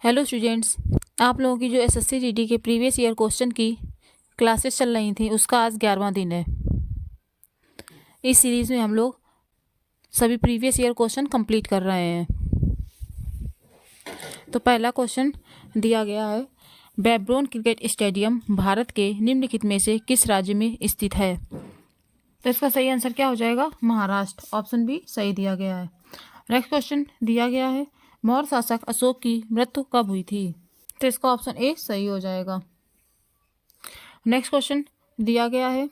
Hello students, आप लोगों की जो एसएससी जीडी के प्रीवियस ईयर क्वेश्चन की क्लासेस चल रही थी उसका आज 11वां दिन है। इस सीरीज़ में हम लोग सभी प्रीवियस ईयर क्वेश्चन कंप्लीट कर रहे हैं। तो पहला क्वेश्चन दिया गया है, बेब्रोन क्रिकेट स्टेडियम भारत के निम्नलिखित में से किस राज्य में स्थित है? तो इसका सही आंसर क्या हो जाएगा? महाराष्ट्र। ऑप्शन बी सही दिया गया है। नेक्स्ट क्वेश्चन दिया गया है, मौर्य शासक अशोक की मृत्यु कब हुई थी? तो इसका ऑप्शन ए सही हो जाएगा। नेक्स्ट क्वेश्चन दिया गया है,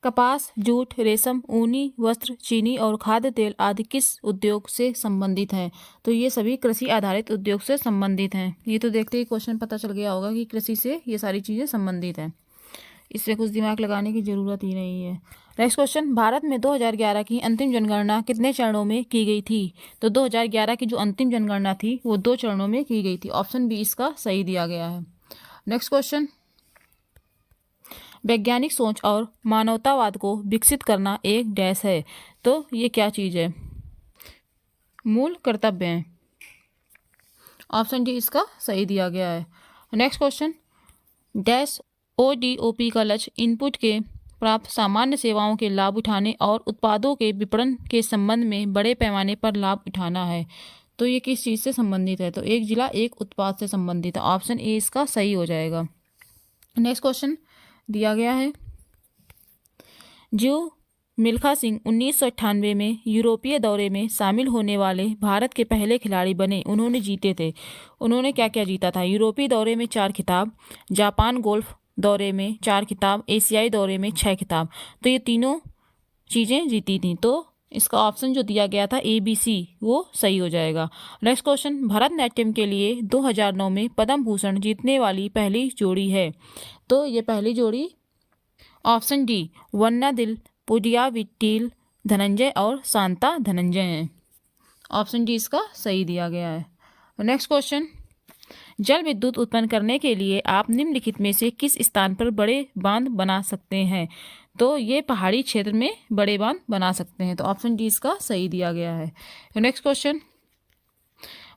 कपास, जूट, रेशम, ऊनी वस्त्र, चीनी और खाद्य तेल आदि किस उद्योग से संबंधित हैं? तो ये सभी कृषि आधारित उद्योग से संबंधित हैं। ये तो देखते ही क्वेश्चन पता चल गया होगा कि कृषि से ये सारी चीज़ें संबंधित हैं। इससे कुछ दिमाग लगाने की ज़रूरत ही नहीं है। नेक्स्ट क्वेश्चन, भारत में 2011 की अंतिम जनगणना कितने चरणों में की गई थी? तो 2011 की जो अंतिम जनगणना थी वो 2 चरणों में की गई थी। ऑप्शन बी इसका सही दिया गया है। नेक्स्ट क्वेश्चन, वैज्ञानिक सोच और मानवतावाद को विकसित करना एक डैश है। तो ये क्या चीज़ है? मूल कर्तव्य है। ऑप्शन डी इसका सही दिया गया है। नेक्स्ट क्वेश्चन, डैश ओडीओपी का लक्ष्य इनपुट के प्राप्त सामान्य सेवाओं के लाभ उठाने और उत्पादों के विपणन के संबंध में बड़े पैमाने पर लाभ उठाना है। तो ये किस चीज़ से संबंधित है? तो एक जिला एक उत्पाद से संबंधित है। ऑप्शन ए इसका सही हो जाएगा। नेक्स्ट क्वेश्चन दिया गया है, जो मिल्खा सिंह 1998 में यूरोपीय दौरे में शामिल होने वाले भारत के पहले खिलाड़ी बने, उन्होंने जीते थे। उन्होंने क्या क्या जीता था? यूरोपीय दौरे में 4 खिताब, जापान गोल्फ दौरे में 4 खिताब, एशियाई दौरे में 6 खिताब। तो ये तीनों चीज़ें जीती थी। तो इसका ऑप्शन जो दिया गया था ABC वो सही हो जाएगा। नेक्स्ट क्वेश्चन, भरतनाट्यम के लिए 2009 में पद्म भूषण जीतने वाली पहली जोड़ी है। तो ये पहली जोड़ी ऑप्शन डी वन्नादिल पुडियाविट्टील धनंजय और शांता धनंजय हैं। ऑप्शन डी इसका सही दिया गया है। नेक्स्ट क्वेश्चन, जल विद्युत उत्पन्न करने के लिए आप निम्नलिखित में से किस स्थान पर बड़े बांध बना सकते हैं? तो ये पहाड़ी क्षेत्र में बड़े बांध बना सकते हैं। तो ऑप्शन डी इसका सही दिया गया है। नेक्स्ट क्वेश्चन,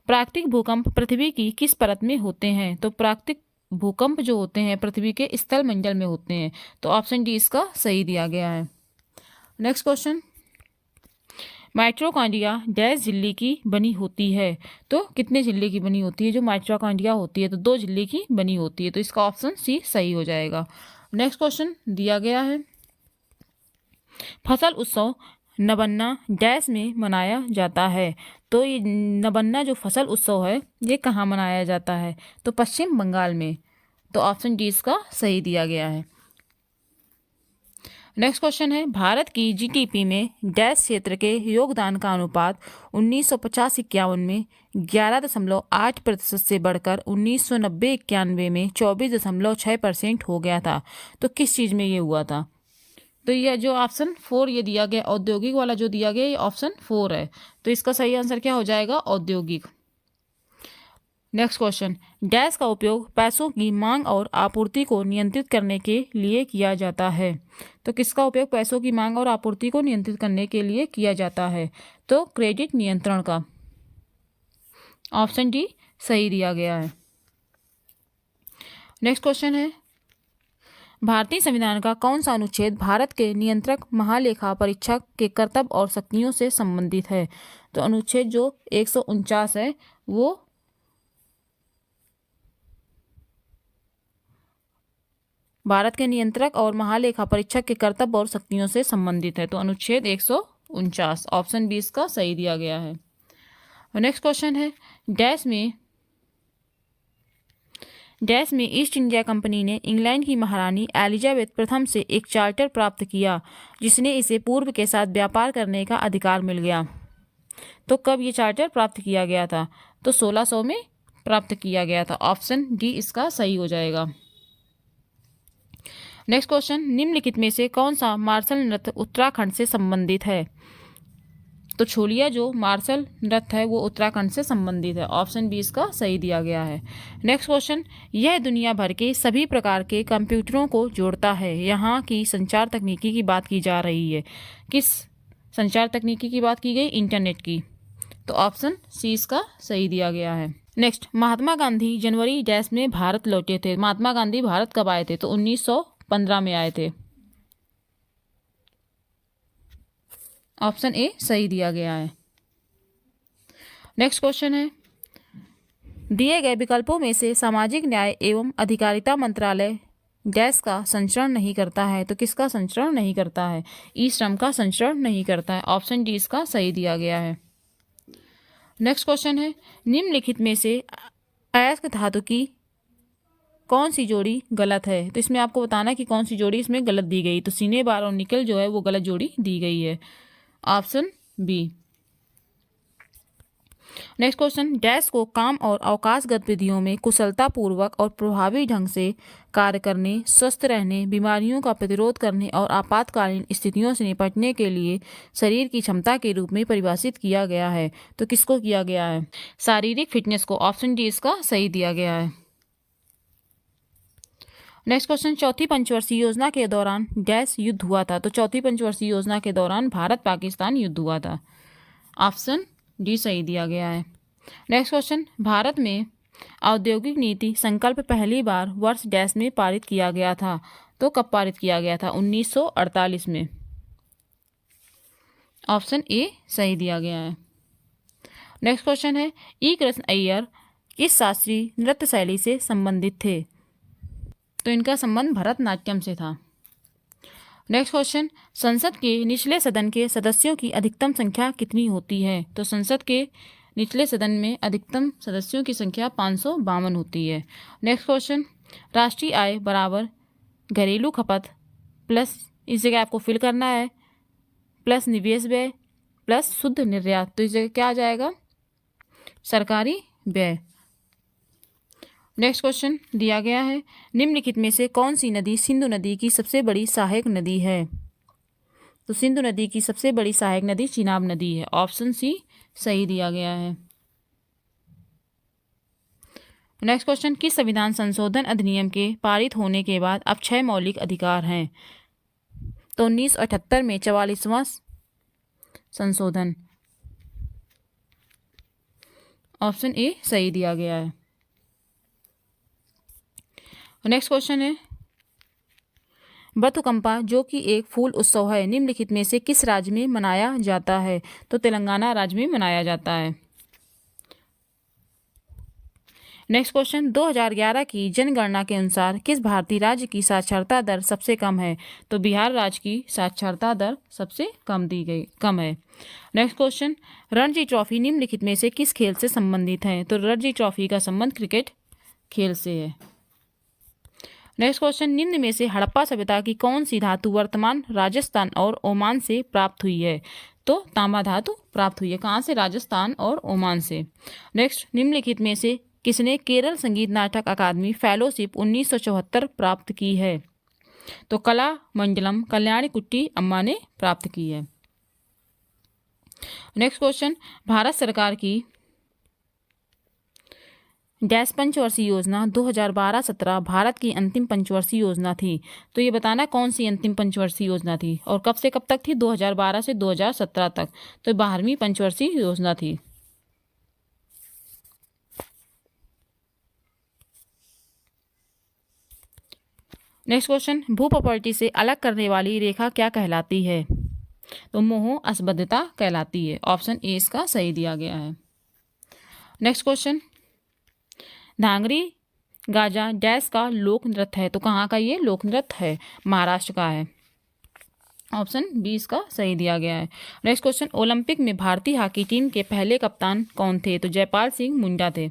प्राकृतिक भूकंप पृथ्वी की किस परत में होते हैं? तो प्राकृतिक भूकंप जो होते हैं पृथ्वी के स्थल मंडल में होते हैं। तो ऑप्शन डी इसका सही दिया गया है। नेक्स्ट क्वेश्चन, माइटोकॉन्ड्रिया डैश झिल्ली की बनी होती है। तो कितने झिल्ली की बनी होती है जो माइटोकॉन्ड्रिया होती है? तो 2 झिल्ली की बनी होती है। तो इसका ऑप्शन सी सही हो जाएगा। नेक्स्ट क्वेश्चन दिया गया है, फसल उत्सव नबन्ना डैश में मनाया जाता है। तो ये नबन्ना जो फसल उत्सव है ये कहाँ मनाया जाता है? तो पश्चिम बंगाल में। तो ऑप्शन डी इसका सही दिया गया है। नेक्स्ट क्वेश्चन है, भारत की जीडीपी में डैश क्षेत्र के योगदान का अनुपात 1950-51 में 11.8% से बढ़कर 1990-91 में 24.6% हो गया था। तो किस चीज़ में ये हुआ था? तो यह जो ऑप्शन 4 ये दिया गया, औद्योगिक वाला जो दिया गया ये ऑप्शन 4 है। तो इसका सही आंसर क्या हो जाएगा? औद्योगिक। नेक्स्ट क्वेश्चन, डैश का उपयोग पैसों की मांग और आपूर्ति को नियंत्रित करने के लिए किया जाता है। तो किसका उपयोग पैसों की मांग और आपूर्ति को नियंत्रित करने के लिए किया जाता है? तो क्रेडिट नियंत्रण का। ऑप्शन डी सही दिया गया है। नेक्स्ट क्वेश्चन है, भारतीय संविधान का कौन सा अनुच्छेद भारत के नियंत्रक महालेखा परीक्षक के कर्तव्य और शक्तियों से संबंधित है? तो अनुच्छेद जो 149 है वो भारत के नियंत्रक और महालेखा परीक्षक के कर्तव्य और शक्तियों से संबंधित है। तो अनुच्छेद 149 ऑप्शन बी इसका सही दिया गया है। नेक्स्ट क्वेश्चन है, डैश में ईस्ट इंडिया कंपनी ने इंग्लैंड की महारानी एलिजाबेथ प्रथम से एक चार्टर प्राप्त किया जिसने इसे पूर्व के साथ व्यापार करने का अधिकार मिल गया। तो कब ये चार्टर प्राप्त किया गया था? तो 1600 में प्राप्त किया गया था। ऑप्शन डी इसका सही हो जाएगा। नेक्स्ट क्वेश्चन, निम्नलिखित में से कौन सा मार्शल नृत्य उत्तराखंड से संबंधित है? तो छोलिया जो मार्शल नृत्य है वो उत्तराखंड से संबंधित है। ऑप्शन बी इसका सही दिया गया है। नेक्स्ट क्वेश्चन, यह दुनिया भर के सभी प्रकार के कंप्यूटरों को जोड़ता है। यहाँ की संचार तकनीकी की बात की जा रही है। किस संचार तकनीकी की बात की गई? इंटरनेट की। तो ऑप्शन सी इसका सही दिया गया है। नेक्स्ट, महात्मा गांधी जनवरी डैश में भारत लौटे थे। महात्मा गांधी भारत कब आए थे? तो 1915 में आए थे। ऑप्शन ए सही दिया गया है। नेक्स्ट क्वेश्चन है, दिए गए विकल्पों में से सामाजिक न्याय एवं अधिकारिता मंत्रालय डैश का संचरण नहीं करता है। तो किसका संचरण नहीं करता है? ई श्रम का संचरण नहीं करता है। ऑप्शन डी इसका सही दिया गया है। नेक्स्ट क्वेश्चन है, निम्नलिखित में से अयस्क धातु की कौन सी जोड़ी गलत है? तो इसमें आपको बताना कि कौन सी जोड़ी इसमें गलत दी गई। तो सीने बार और निकल जो है वो गलत जोड़ी दी गई है। Option B. Next question, dash को काम और अवकाश गतिविधियों में कुशलतापूर्वक और प्रभावी ढंग से कार्य करने, स्वस्थ रहने, बीमारियों का प्रतिरोध करने और आपातकालीन स्थितियों से निपटने के लिए शरीर की क्षमता के रूप में परिभाषित किया गया है। तो किसको किया गया है? शारीरिक फिटनेस को। ऑप्शन डी इसका सही दिया गया है। नेक्स्ट क्वेश्चन, चौथी पंचवर्षीय योजना के दौरान डैश युद्ध हुआ था। तो चौथी पंचवर्षीय योजना के दौरान भारत पाकिस्तान युद्ध हुआ था। ऑप्शन डी सही दिया गया है। नेक्स्ट क्वेश्चन, भारत में औद्योगिक नीति संकल्प पहली बार वर्ष डैश में पारित किया गया था। तो कब पारित किया गया था? 1948 में। ऑप्शन ए सही दिया गया है। नेक्स्ट क्वेश्चन है, ई कृष्ण अय्यर किस शास्त्रीय नृत्य शैली से संबंधित थे? तो इनका संबंध भरतनाट्यम से था। नेक्स्ट क्वेश्चन, संसद के निचले सदन के सदस्यों की अधिकतम संख्या कितनी होती है? तो संसद के निचले सदन में अधिकतम सदस्यों की संख्या 552 होती है। नेक्स्ट क्वेश्चन, राष्ट्रीय आय बराबर घरेलू खपत प्लस, इस जगह आपको फिल करना है, प्लस निवेश व्यय प्लस शुद्ध निर्यात। तो इस जगह क्या आ जाएगा? सरकारी व्यय। नेक्स्ट क्वेश्चन दिया गया है, निम्नलिखित में से कौन सी नदी सिंधु नदी की सबसे बड़ी सहायक नदी है? तो सिंधु नदी की सबसे बड़ी सहायक नदी चिनाब नदी है। ऑप्शन सी सही दिया गया है। नेक्स्ट क्वेश्चन, किस संविधान संशोधन अधिनियम के पारित होने के बाद अब 6 मौलिक अधिकार हैं? तो 1978 में 44वां संशोधन। ऑप्शन ए सही दिया गया है। नेक्स्ट क्वेश्चन है, बथुकंपा जो कि एक फूल उत्सव है, निम्नलिखित में से किस राज्य में मनाया जाता है? तो तेलंगाना राज्य में मनाया जाता है। नेक्स्ट क्वेश्चन, 2011 की जनगणना के अनुसार किस भारतीय राज्य की साक्षरता दर सबसे कम है? तो बिहार राज्य की साक्षरता दर सबसे कम है। नेक्स्ट क्वेश्चन, रणजी ट्रॉफी निम्नलिखित में से किस खेल से संबंधित है? तो रणजी ट्रॉफी का संबंध क्रिकेट खेल से है। नेक्स्ट क्वेश्चन, निम्न में से हड़प्पा सभ्यता की कौन सी धातु वर्तमान राजस्थान और ओमान से प्राप्त हुई है? तो तांबा धातु प्राप्त हुई है। कहाँ से? राजस्थान और ओमान से। नेक्स्ट, निम्नलिखित में से किसने केरल संगीत नाटक अकादमी फेलोशिप 1974 प्राप्त की है? तो कला मंडलम कल्याणी कुट्टी अम्मा ने प्राप्त की है। नेक्स्ट क्वेश्चन, भारत सरकार की डैश पंचवर्षीय योजना 2012-17 भारत की अंतिम पंचवर्षीय योजना थी। तो ये बताना कौन सी अंतिम पंचवर्षीय योजना थी और कब से कब तक थी? 2012 से 2017 तक। तो 12वीं पंचवर्षीय योजना थी। नेक्स्ट क्वेश्चन, भू प्रॉपर्टी से अलग करने वाली रेखा क्या कहलाती है? तो मोह असंबद्धता कहलाती है। ऑप्शन ए इसका सही दिया गया है। नेक्स्ट क्वेश्चन, धांगरी गाजा डैश का लोक नृत्य है। तो कहाँ का ये लोक नृत्य है? महाराष्ट्र का है। ऑप्शन बी इसका सही दिया गया है। नेक्स्ट क्वेश्चन, ओलंपिक में भारतीय हॉकी टीम के पहले कप्तान कौन थे? तो जयपाल सिंह मुंडा थे।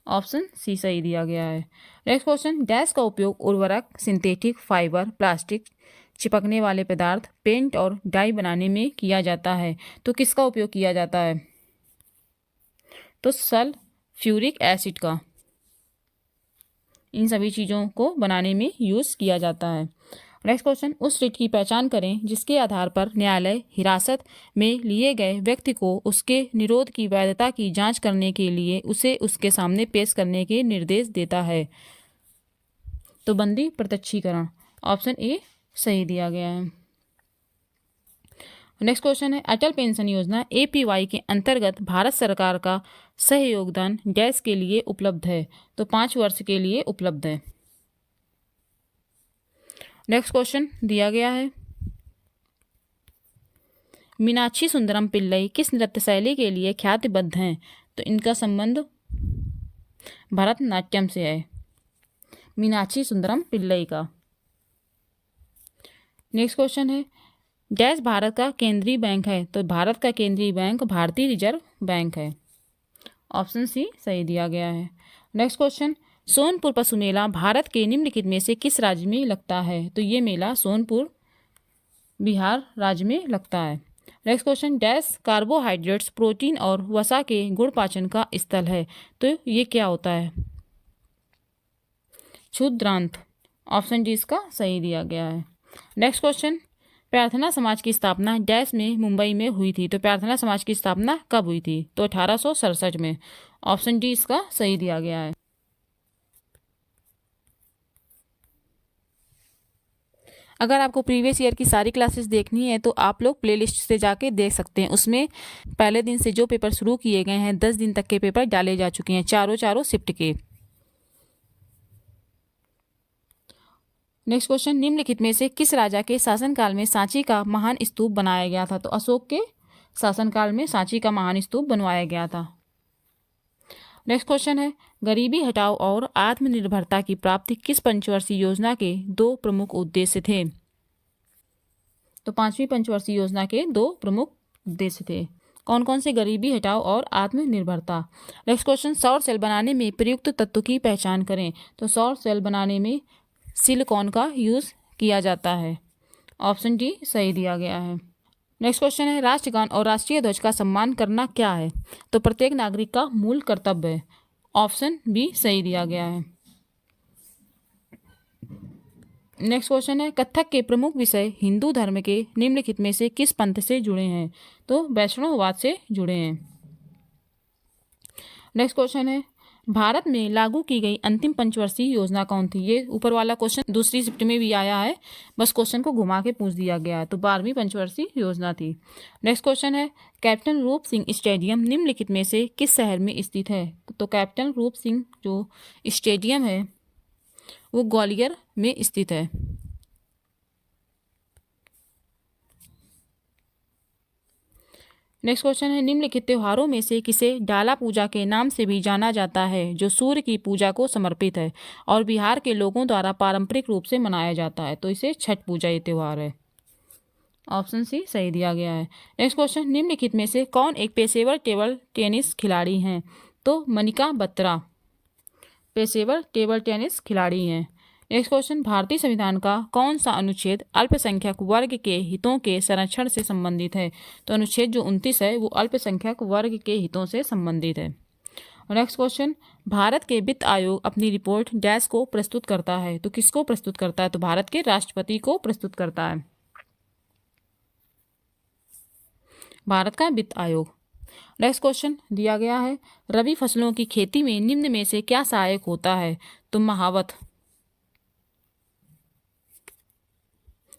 ऑप्शन सी सही दिया गया है। नेक्स्ट क्वेश्चन, डैश का उपयोग उर्वरक, सिंथेटिक फाइबर, प्लास्टिक, चिपकने वाले पदार्थ, पेंट और डाई बनाने में किया जाता है। तो किसका उपयोग किया जाता है? तो सल्फ्यूरिक एसिड का। इन सभी चीज़ों को बनाने में यूज़ किया जाता है। नेक्स्ट क्वेश्चन, उस रिट की पहचान करें जिसके आधार पर न्यायालय हिरासत में लिए गए व्यक्ति को उसके निरोध की वैधता की जांच करने के लिए उसे उसके सामने पेश करने के निर्देश देता है। तो बंदी प्रत्यक्षीकरण। ऑप्शन ए सही दिया गया है। नेक्स्ट क्वेश्चन है अटल पेंशन योजना APY के अंतर्गत भारत सरकार का सहयोगदान डैश के लिए उपलब्ध है, तो 5 वर्ष के लिए उपलब्ध है। नेक्स्ट क्वेश्चन दिया गया है मीनाक्षी सुंदरम पिल्लई किस नृत्य शैली के लिए ख्यातिबद्ध हैं, तो इनका संबंध भरतनाट्यम से है, मीनाक्षी सुंदरम पिल्लई का। नेक्स्ट क्वेश्चन है डैश भारत का केंद्रीय बैंक है, तो भारत का केंद्रीय बैंक भारतीय रिजर्व बैंक है, ऑप्शन सी सही दिया गया है। नेक्स्ट क्वेश्चन सोनपुर पशु मेला भारत के निम्नलिखित में से किस राज्य में लगता है, तो ये मेला सोनपुर बिहार राज्य में लगता है। Next question dash carbohydrates protein और वसा के गुण पाचन का स्थल है, तो ये क्या होता है, क्षुद्रांत, ऑप्शन डी इसका सही दिया गया है। नेक्स्ट क्वेश्चन प्रार्थना समाज की स्थापना डैश में मुंबई में हुई थी, तो प्रार्थना समाज की स्थापना कब हुई थी, तो 1867 में, ऑप्शन डी इसका सही दिया गया है। अगर आपको प्रीवियस ईयर की सारी क्लासेस देखनी है तो आप लोग प्लेलिस्ट से जाके देख सकते हैं, उसमें पहले दिन से जो पेपर शुरू किए गए हैं 10 दिन तक के पेपर डाले जा चुके हैं, चारों शिफ्ट के। नेक्स्ट क्वेश्चन निम्नलिखित में से किस राजा के शासनकाल में सांची का महान स्तूप बनाया गया था, तो अशोक के शासनकाल में सांची का महान स्तूप बनवाया गया था। नेक्स्ट क्वेश्चन है गरीबी हटाओ और आत्मनिर्भरता की प्राप्ति किस पंचवर्षीय योजना के 2 प्रमुख उद्देश्य थे, तो 5वीं पंचवर्षीय योजना के 2 प्रमुख उद्देश्य थे, कौन कौन से, गरीबी हटाओ और आत्मनिर्भरता। नेक्स्ट क्वेश्चन सौर सेल बनाने में प्रयुक्त तत्व की पहचान करें, तो सौर सेल बनाने में सिलिकॉन का यूज किया जाता है, ऑप्शन डी सही दिया गया है। नेक्स्ट क्वेश्चन है राष्ट्रगान और राष्ट्रीय ध्वज का सम्मान करना क्या है, तो प्रत्येक नागरिक का मूल कर्तव्य है, ऑप्शन बी सही दिया गया है। नेक्स्ट क्वेश्चन है कथक के प्रमुख विषय हिंदू धर्म के निम्नलिखित में से किस पंथ से जुड़े हैं, तो वैष्णववाद से जुड़े हैं। नेक्स्ट क्वेश्चन है भारत में लागू की गई अंतिम पंचवर्षीय योजना कौन थी, ये ऊपर वाला क्वेश्चन दूसरी शिफ्ट में भी आया है, बस क्वेश्चन को घुमा के पूछ दिया गया है, तो 12वीं पंचवर्षीय योजना थी। नेक्स्ट क्वेश्चन है कैप्टन रूप सिंह स्टेडियम निम्नलिखित में से किस शहर में स्थित है, तो कैप्टन रूप सिंह जो स्टेडियम है वो ग्वालियर में स्थित है। नेक्स्ट क्वेश्चन है निम्नलिखित त्योहारों में से किसे डाला पूजा के नाम से भी जाना जाता है, जो सूर्य की पूजा को समर्पित है और बिहार के लोगों द्वारा पारंपरिक रूप से मनाया जाता है, तो इसे छठ पूजा ये त्यौहार है, ऑप्शन सी सही दिया गया है। नेक्स्ट क्वेश्चन निम्नलिखित में से कौन एक पेशेवर टेबल टेनिस खिलाड़ी हैं, तो मनिका बत्रा पेशेवर टेबल टेनिस खिलाड़ी हैं। नेक्स्ट क्वेश्चन भारतीय संविधान का कौन सा अनुच्छेद अल्पसंख्यक वर्ग के हितों के संरक्षण से संबंधित है, तो अनुच्छेद जो 29 है वो अल्पसंख्यक वर्ग के हितों से संबंधित है। नेक्स्ट क्वेश्चन भारत के वित्त आयोग अपनी रिपोर्ट डैश को प्रस्तुत करता है, तो किसको प्रस्तुत करता है, तो भारत के राष्ट्रपति को प्रस्तुत करता है, भारत का वित्त आयोग। नेक्स्ट क्वेश्चन दिया गया है रबी फसलों की खेती में निम्न में से क्या सहायक होता है, तो महावत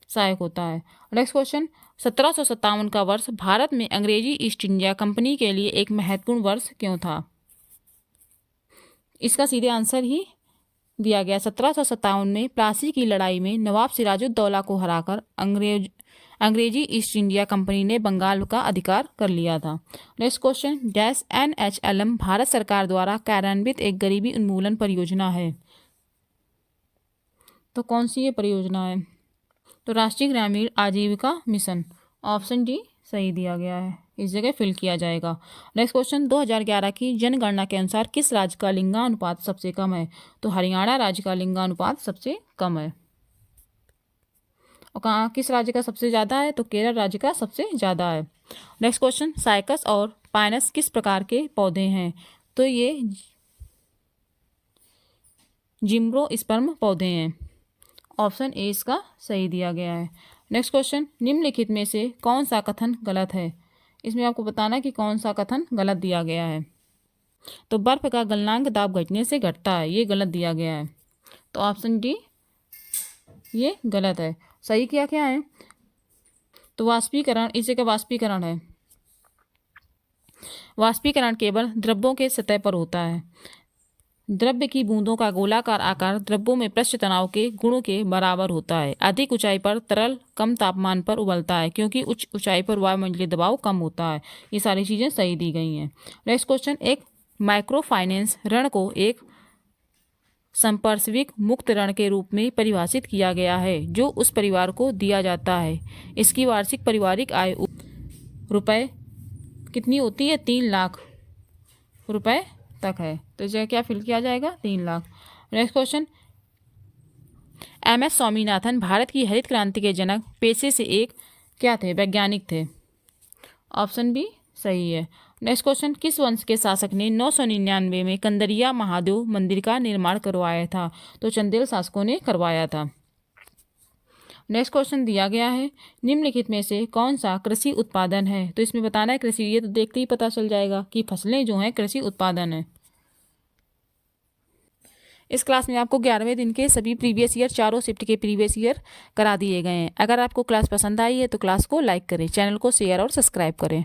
सहायक होता है। नेक्स्ट क्वेश्चन 1757 का वर्ष भारत में अंग्रेजी ईस्ट इंडिया कंपनी के लिए एक महत्वपूर्ण वर्ष क्यों था, इसका सीधे आंसर ही दिया गया। 1757 में प्लासी की लड़ाई में नवाब सिराजुद्दौला को हराकर अंग्रेजी ईस्ट इंडिया कंपनी ने बंगाल का अधिकार कर लिया था। Next question dash NHLM Bharat सरकार द्वारा कार्यान्वित एक गरीबी उन्मूलन परियोजना है, तो कौन सी ये परियोजना है, तो राष्ट्रीय ग्रामीण आजीविका मिशन, ऑप्शन डी सही दिया गया है, इस जगह फिल किया जाएगा। नेक्स्ट क्वेश्चन 2011 की जनगणना के अनुसार किस राज्य का लिंगानुपात सबसे कम है, तो हरियाणा राज्य का लिंगानुपात सबसे कम है। और कहाँ किस राज्य का सबसे ज़्यादा है, तो केरल राज्य का सबसे ज़्यादा है। नेक्स्ट क्वेश्चन साइकस और पाइनस किस प्रकार के पौधे हैं, तो ये जिम्नोस्पर्म पौधे हैं, ऑप्शन ए इसका सही दिया गया है। नेक्स्ट क्वेश्चन निम्नलिखित में से कौन सा कथन गलत है, इसमें आपको बताना कि कौन सा कथन गलत दिया गया है, तो बर्फ का गलनांक दाब घटने से घटता है, ये गलत दिया गया है, तो ऑप्शन डी ये गलत है। सही क्या क्या है, तो वाष्पीकरण, इसे का वाष्पीकरण है। वाष्पीकरण केवल द्रव्यों के सतह पर होता है। द्रव्य की बूंदों का गोलाकार आकार द्रव्यों में पृष्ठ तनाव के गुणों के बराबर होता है। अधिक ऊंचाई पर तरल कम तापमान पर उबलता है क्योंकि उच्च ऊंचाई पर वायुमंडलीय दबाव कम होता है। ये सारी चीजें सही दी गई हैं। नेक्स्ट क्वेश्चन, एक माइक्रो फाइनेंस ऋण को एक संपार्श्विक मुक्त ऋण के रूप में परिभाषित किया गया है जो उस परिवार को दिया जाता है। इसकी वार्षिक पारिवारिक आय रुपए कितनी होती है? 3 लाख रुपए तक है। तो इसे क्या फिल किया जाएगा? 3 lakh. Next question, M S Swaminathan Bharat की हरित क्रांति के जनक पेशे से एक क्या थे? वैज्ञानिक थे। ऑप्शन बी सही है। नेक्स्ट क्वेश्चन, किस वंश के शासक ने 999 में कंदरिया महादेव मंदिर का निर्माण करवाया था? तो चंदेल शासकों ने करवाया था। नेक्स्ट क्वेश्चन दिया गया है, निम्नलिखित में से कौन सा कृषि उत्पादन है? तो इसमें बताना है कृषि, ये तो देखते ही पता चल जाएगा कि फसलें जो हैं कृषि उत्पादन है। इस क्लास में आपको 11वें दिन के सभी प्रीवियस ईयर, चारों शिफ्ट के प्रीवियस ईयर करा दिए गए हैं। अगर आपको क्लास पसंद आई है तो क्लास को लाइक करें, चैनल को शेयर और सब्सक्राइब करें।